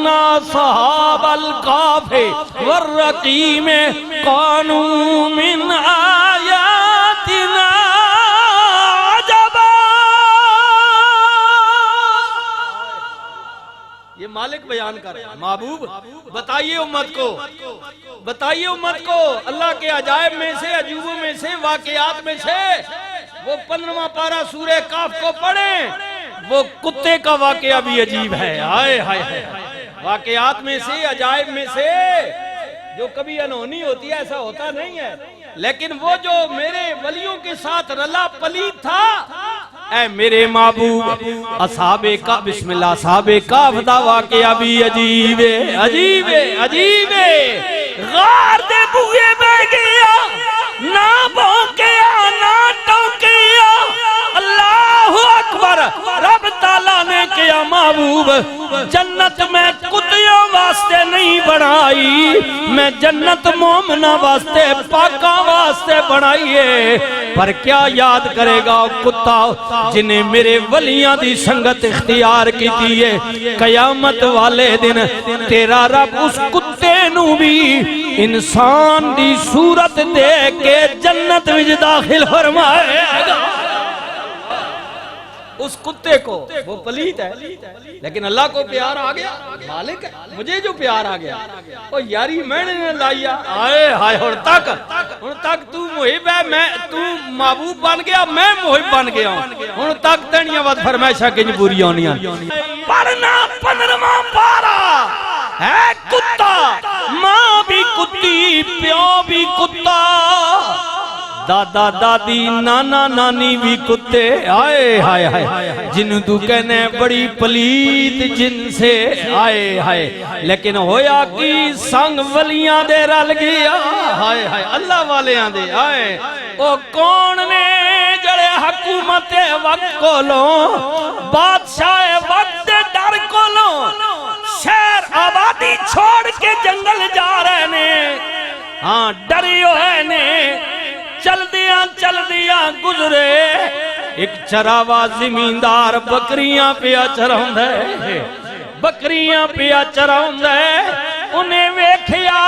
अन्ना सहाबल cafe वर्रकीम कानू मिन आयातिना अजबा। ये मालिक बयान कर रहा है। महबूब बताइए उम्मत को, बताइए उम्मत को अल्लाह के अजायब में से, अजूबों में से, वाकयात में से वो 15वां पारा सूरह काफ को पढ़ें। वो कुत्ते का वाकया भी अजीब है। हाय हाय हाय, वाकयात में से, अजायब में से जो कभी अनहोनी होती है, ऐसा होता नहीं है। लेकिन वो जो मेरे वलियों के साथ रला पलीत था, ऐ मेरे महबूब असहाबे का बिस्मिल्लाह असहाबे का वाकया भी अजीब है, अजीब है, अजीब है। गार दे बुए बह गया, ना भौंकिया ना टौकिया, अल्लाहु अकबर। रब ताला ने किया महबूब जन्नत में कुत्तियों वास्ते नहीं बनाई, मैं जन्नत मोमना वास्ते पाका वास्ते बनाई है। पर क्या याद करेगा कुत्ता जिन्हें मेरे वलियां दी संगत इख्तियार की थी है। कयामत वाले दिन तेरा रब उस कुत्ते नू भी इंसान दी सूरत दे के जन्नत विच दाखिल फरमाएगा। उस कुत्ते को, वो पलीत है लेकिन अल्लाह को प्यार आ गया, मालिक है मुझे जो प्यार आ गया, ओ यारी मैंने लाइया। आए हाय हुण तक तू मुहिब है, मैं तू महबूब बन गया, मैं मुहिब बन गया। हुण तक तेनियां वद फरमाइशा किंज पूरी होनियां। पढ़ना 15वां पारा है कुत्ता, मां भी कुत्ती, प्यो भी कुत्ता, दादा दादी नाना नानी भी कुत्ते। आए हाय हाय, जिन तू कहने बड़ी पलीत जिनसे, आए हाय। लेकिन होया कि संग वलियां दे रल गया, हाय हाय अल्लाह वालियां दे। आए ओ कौन ने जड़े हुकूमत वक्त कोलो, बादशाह वक्त डर कोलो, शहर आबादी छोड़ के जंगल जा रहे ने। हाँ डरी होए ने, चलदिया गुजरे एक चरावा जिमींदार बकरियां पिया चराउंदा है, बकरियां पिया चराउंदा है। उन्हें वेखिया,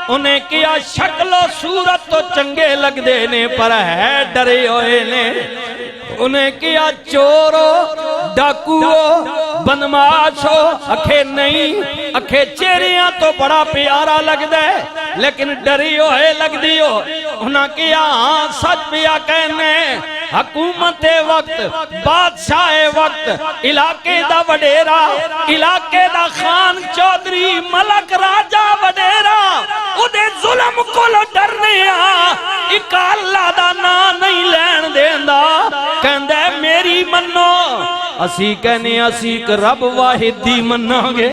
उन्हें किया शक्लो सूरत तो चंगे लगदे ने पर है डरे होए ने। उन्हें किया चोरो डाकुओ बदमाशो, अखे नहीं अखे चेहरिया तो बड़ा प्यारा लगदा है लेकिन डरी होए लगदी हो। उन्हें किया हाँ सच पिया कहने, हुकूमत वक्त बादशाह वक्त इलाके दा वडेरा, इलाके दा खान चौधरी मलक राजा वडेरा, उदे जुल्म कोलो डरने इक अल्लाह दा नाम नहीं लैन देंदा। कहंदा मेरी मन्नो, असी कहने असी एक रब वाहिद दी मन्नांगे।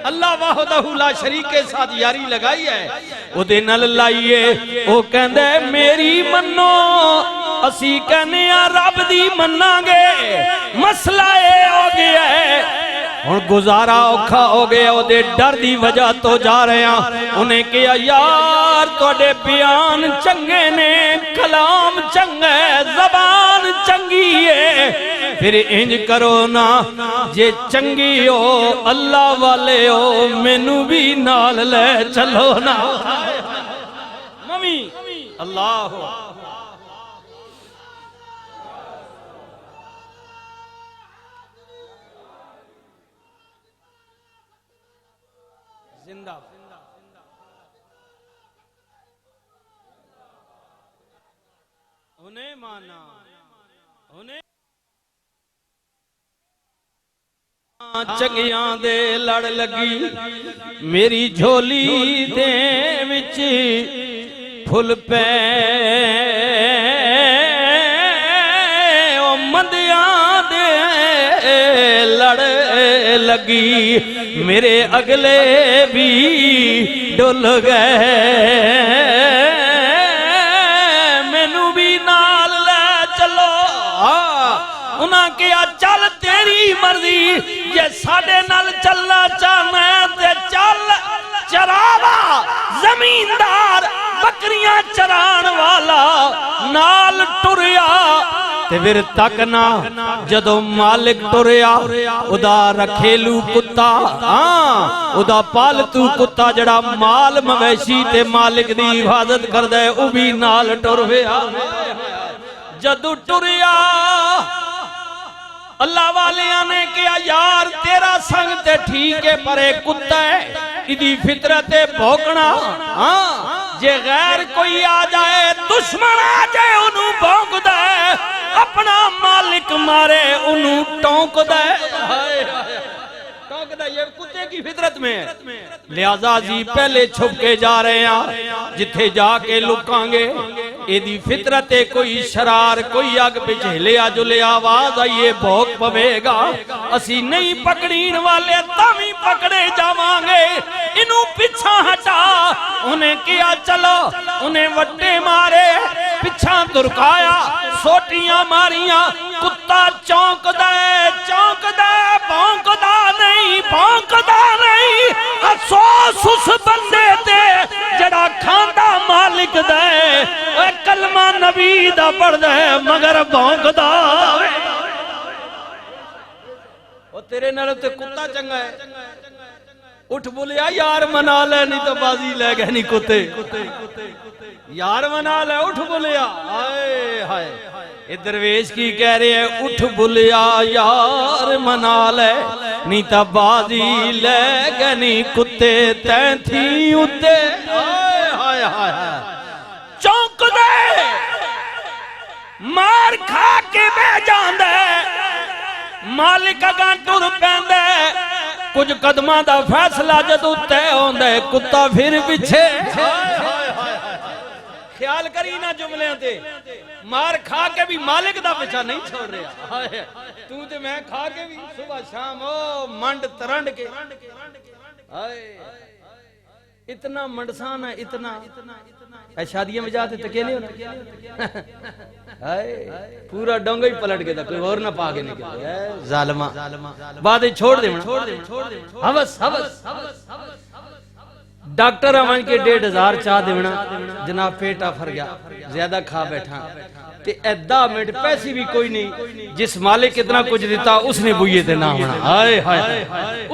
अल्लाह वाहदहू ला शरीक के साथ यारी लगाई है, उदे नल लाइए। ओ कहंदा मेरी मन्नो, असी कहने रब दी मन्नांगे। मसला ये हो गया है हुण गुजारा औखा हो गया, ओदे डर दी वजह तो जा रहे हैं। उन्हें कहा यार तुहाडे बयान चंगे ने, कलाम चंगा है, जबान चंगी है, फिर इंज करो ना जे चंगी हो अल्लाह वाले हो मैनू भी नाल ले चलो ना। मम्मी अल्लाह जिंदा। उन्हें माना, उन्हें चंगियां दे लड़ लगी, मेरी झोली दे विच फुल पे ओ मंदियां दे लड़ लगी, मेरे अगले भी डुल गए, मैनू भी नाल ले चलो। उन्हां कहा चल तेरी मर्जी, जे साडे नाल चलना चाहना ते चल। चरावा जमींदार बकरियां चरान वाला नाल टुरिया ते फिर तक ना जदों मालिक टुरिया उदा रखेलू कुत्ता उदा पालतू कुत्ता जड़ा माल मवेशी ते मालिक दी हिफाजत करदा है वो भी नाल टुर पिया। जदों टुरिया अल्लाह वालियां ने कहा यार तेरा संग ते ठीक है पर एक कुत्ता है इदी फितरत है भौंकना। जे गैर कोई आ जाए दुश्मन आ जाए उन्हू भौंकदा है अपना मालिक मारे उन्हू टोंकदा है। टोंकदा ये कुत्ते की फितरत में है। लिहाजा जी पहले छुप के जा रहे हैं जिथे जाके लुकांगे एदी फितरत है कोई शरार कोई अग पिछले जुले आवाज आइए भौंक पवेगा असी नहीं पकड़ीन वाले तभी पकड़े जावांगे इनू पीछा हटा। उन्हें किया चलो उन्हें वट्टे मारे पिछा दुरकाया सोटियां मारियां कुत्ता चौंकदा भौंकदा नहीं अफसोस उस बंदे ते जड़ा खांदा मालिक दे कलमा नबी दा पढ़दा है मगर भौंकदा ओ तेरे नाल ते कुत्ता चंगा है। उठ बोलिया यार मना ले नहीं तो बाजी ले गए नहीं कुत्ते यार मना ले उठ बोलिया। हाय हाय ये दरवेश की कह रहे हैं उठ बोलिया यार मना ले नहीं तो बाजी ले गए नहीं कुत्ते तैं थी उत्ते। हाय हाय चौंक दे मार खा के बह जांदा मालिक अगां टुर पैंदा कुछ कदमां दा फैसला जदों तय होंदा है कुत्ता फिर पिछे। ख्याल करी ना जुमलियां ते मार खा के भी मालिक दा पीछा नहीं छोड़ रहा। तू ते मैं खा के भी सुबह शाम ओ मंड तरंड के इतना मंडसान है इतना शादियां में जाते अकेले पूरा डोंगा ही पलट के कोई और ना पा के निकले जालिमा बाद छोड़ दे हवस हवस डॉक्टर अमन के 1500 चाह देना जनाब पेट आफर गया ज्यादा खा बैठा ते 10 मिनट पैसे भी कोई नहीं जिस मालिक इतना कुछ दिता उसने बुए ते ना होना। हाय हाय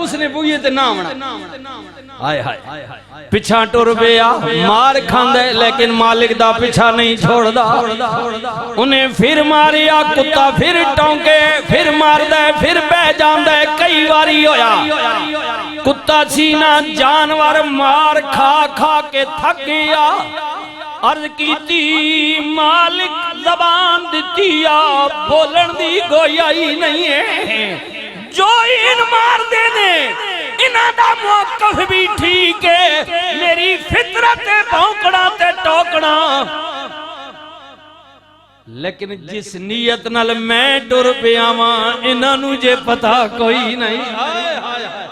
उसने बुए ते ना होना। हाय हाय पिछा टुर पिया मार खांदा लेकिन मालिक दा पिछा नहीं छोड़दा। उन्हें फिर मारिया कुत्ता फिर टोंके फिर मारदा फिर बह जांदा कई बारी होया कुत्ता सीना जानवर मार खा खा के थक गया। अर्ज कीती मालिक जबान दिती आ बोलन दी गोयाई नहीं है जो इन मार दे ने इन्हां दा मौकफ भी ठीक है मेरी फितरत है भौंकना ते टोकना। लेकिन जिस नीयत नाल मैं टुर पिया वां इन्हां नू जे पता कोई नहीं। हाय हाय हाय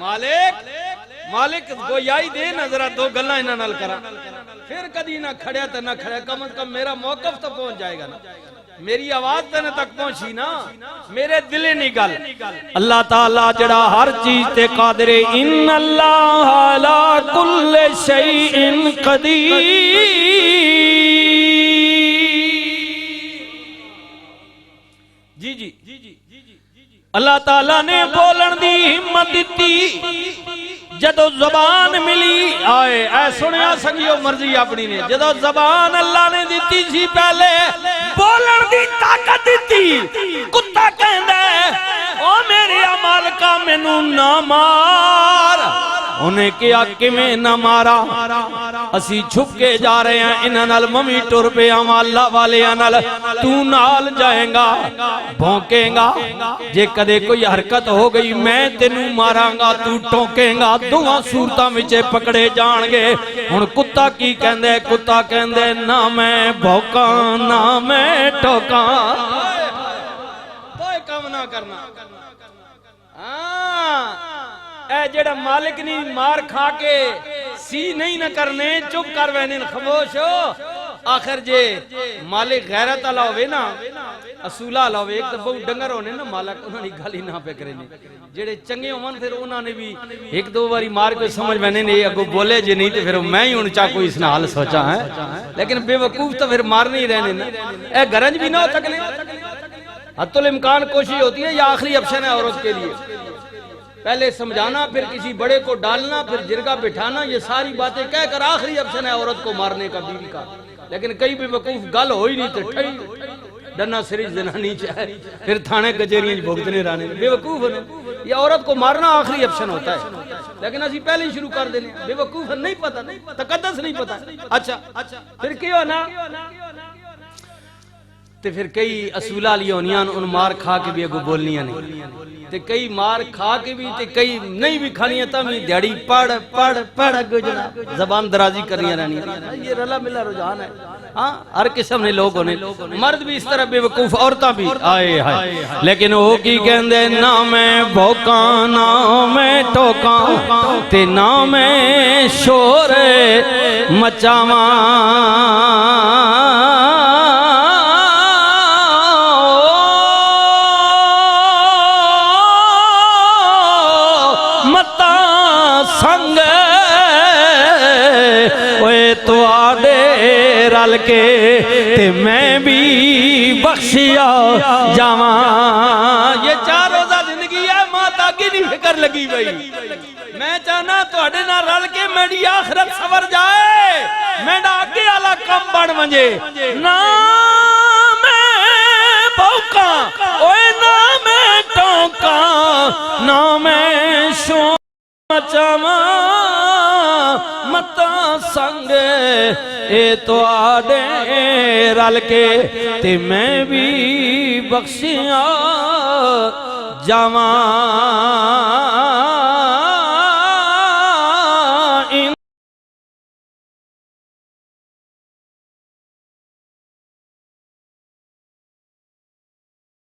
मालिक मालिक गोयाई दे ना जरा दो गल्लां इन्हां नाल करा फिर कदी ना खड़िया तो ना खड़िया कम से कम मेरा मौकफ तो पहुंच जाएगा ना मेरी आवाज तेने तक पहुंची ना मेरे दिले नहीं गल। अल्लाह ताला जड़ा हर चीज ते कादिर इन अल्लाह अला कुल्ले शैइन कदीर। जी जी अल्लाह ताला ने बोलन दी हिम्मत दी जदों जबान मिली आए ऐ सुनिया संगियो मर्जी अपनी ने जदों जबान अल्लाह ने दी सी पहले बोलन दी ताकत दी कुत्ता कहंदा ओ मेरे मालिका मैनू ना मार। उन्हें कहा किवें ना मारा असी छुप के जा रहे हैं इन्हां नाल ममी टुर पिया अल्लाह वालियां नाल तू नाल जाएगा भौंकेगा जे कदे कोई हरकत हो गई मैं तेनू मारांगा तू टोकेगा दोवां सूरतां विच पकड़े जाणगे। हुण कुत्ता की कहंदे कुत्ता कहंदे ना मैं भौंकां ना मैं टोकां कोई काम ना करना। ए जेड़ा मालिक नहीं मार खा के सी नहीं न करने चुप कर वैने खामोश हो। आखिर जे मालिक गैरत वाला होवे ना असूला वाला होवे एक तो बहुत डंगर होने ना मालिक उन्होंने गल ही ना पे करे जेड़े चंगे होवन फिर उन्होंने भी एक दो बारी मार के समझ मैंने नहीं अगो बोले जे नहीं तो फिर मैं ही उनचा कोई इसने हाल सोचा है लेकिन बेवकूफ तो फिर मारने ही रहने ना ए गरज भी ना हो सकले हत्तुल इम्कान कोशिश होती है, यह आखिरी ऑप्शन है औरत के लिए। पहले समझाना, फिर किसी बड़े को डालना, फिर जिरगा बिठाना, ये सारी बातें कहकर आखिरी ऑप्शन है औरत को मारने का, बीवी का। लेकिन कई बेवकूफ गल हो ही नहीं तो ठई डना सिरी जनानी चाहे, फिर थाने कचेरियां भुगतने रहने बेवकूफ ने। ये औरत को मारना आखिरी ऑप्शन होता है, लेकिन असी पहले ही शुरू कर देने। बेवकूफ नहीं पता, तकद्दस नहीं पता। अच्छा फिर क्यों ना, ते फिर कई असूला लिया होनियां उन मार खा के भी अगो बोलनियां नहीं, ते कई मार खा के भी ते कई नहीं भी खानियां तब भी दिहाड़ी पढ़ पढ़ पढ़ अगो जना जबान दराजी करनियां रहनियां। ये रला मिला रुझान है। हाँ, हर किस्म ने लोग होने, मर्द भी इस तरह बेवकूफ, औरतां भी आए हाय। लेकिन वो की कहंदे, ना मैं भौंका ना मैं टोका ते ना मैं शोर मचावां, संग ओए तुआडे रल के ते मैं भी बख्शिया जावा। ये 4 रोजा जिंदगी है, माता की नहीं फिक्र लगी भाई। मैं चाहना तुआडे नाल रल के मेरी आखिरत सवर जाए, मेरा आगे वाला कम बन वजे। ना मैं भौंका ओए ना मैं टोका ना मैं शो मचावा, मता संग ए तुआडे रल के ते मैं भी बख्शिया जावा।